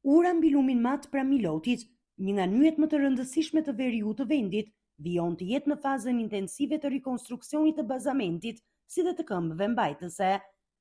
Ura mbi lumin mat pra Milotit, një nga nyjet më të rëndësishme të veriut të vendit, vijon të jetë në fazën intensive të rikonstruksionit të bazamentit, si dhe të këmbëve mbajtëse.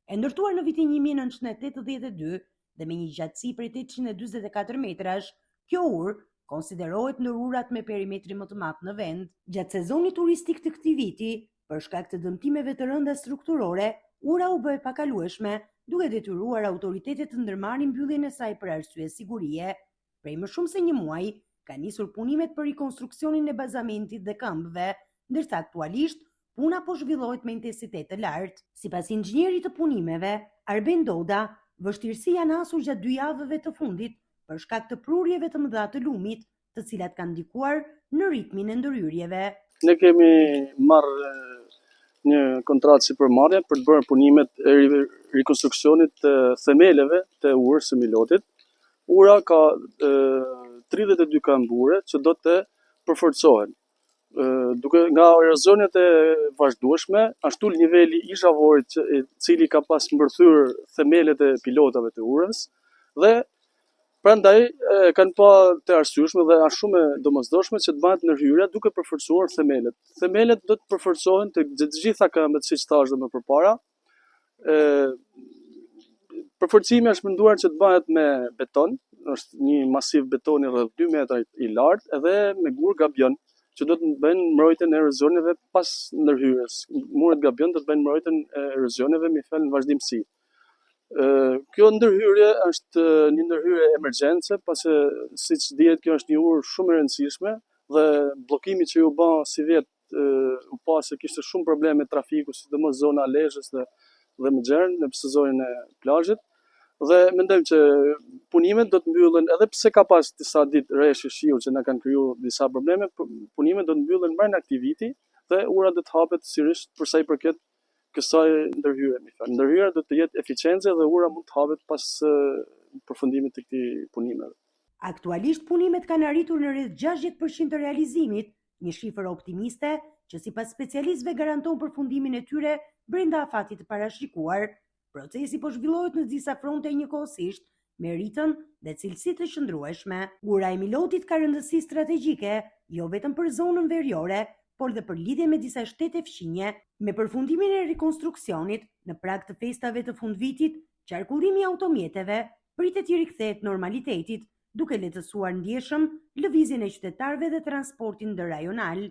E ndërtuar në vitin 1982 dhe me një gjatësi prej 844 metrash, kjo urë konsiderohet ndër urat me perimetri më të madh në vend. Gjatë sezonit turistik të këtij viti, për shkak të dëmtimeve të rënda strukturore, ura u bë e pakalueshme, duke detyruar autoritetet të ndërmarrin mbylljen e saj për arsye sigurie. Prej më shumë se një muaji, ka nisur punimet për rikonstruksionin e bazamentit dhe këmbëve, ndërsa aktualisht puna po zhvillohet me intensitet të lartë. Sipas inxhinierit të punimeve, Arben Doda, vështirësia janë hasur gjatë 2 javëve të fundit për shkak të prurjeve të mëdha të lumit, të cilat kanë ndikuar në ritmin e ndërhyrjeve. Ne kemi marrë një kontratë sipërmarrje për të bërë punimet e rikonstruksionit të themeleve të urës së Milotit. Ura ka 32 këmbë ure që do të përforcohen. Duke nga erozionet e vazhdueshme, ashtu niveli i zhavorit i cili ka pas mbërthyr themelet e pilotave të urës dhe prandaj kanë pa të arsyeshme dhe është shumë e domosdoshme që të bëhet ndërhyrja duke përforcuar themelet. Themelet do të përforcohen të gjitha këmbët, siç thash më përpara. Përforcimi është menduar që të bëhet me beton, është një masiv betoni rreth 2 metra i lartë edhe me gur gabion, që do të bëjnë mbrojtjen e erozioneve pas ndërhyrjes. Muret gabion do të bëjnë mbrojtjen e erozioneve me fjalë në vazhdimsi. Kjo ndërhyrje është një ndërhyrje emergjence, pasi siç dihet kjo është një urë shumë e rëndësishme dhe bllokimi që u bë si vjet u pa se kishte shumë probleme me trafiku, sidomos zona Lezhës dhe Mëxherën në sezonin e plazhit. Dhe mendojmë që punimet do të mbyllen, edhe pse ka pas disa ditë rreshtë shiu që na kanë krijuar disa probleme, punimet do të mbyllen brenda këtij viti dhe ura do të hapet sërish për sa i përket kësaj ndërhyrje. Ndërhyrja do të jetë eficiente dhe ura mund të hapet pas përfundimit të këtij punimeve. Aktualisht punimet kanë arritur në rreth 60% të realizimit, një shifër optimiste që sipas specialistëve garanton përfundimin e tyre brenda afatit të parashikuar. Procesi po zhvillohet në disa fronte njëkohësisht, me ritëm dhe cilësi të qëndrueshme. Ura e Milotit ka rëndësi strategjike, jo vetëm për zonën veriore, por dhe për lidhje me disa shtete fqinje. Me përfundimin e rikonstruksionit, në prag të festave të fundvitit, qarkullimi i automjeteve pritet i rikthehet normalitetit, duke lehtësuar ndjeshëm lëvizjen e qytetarëve dhe transportin ndërrajonal.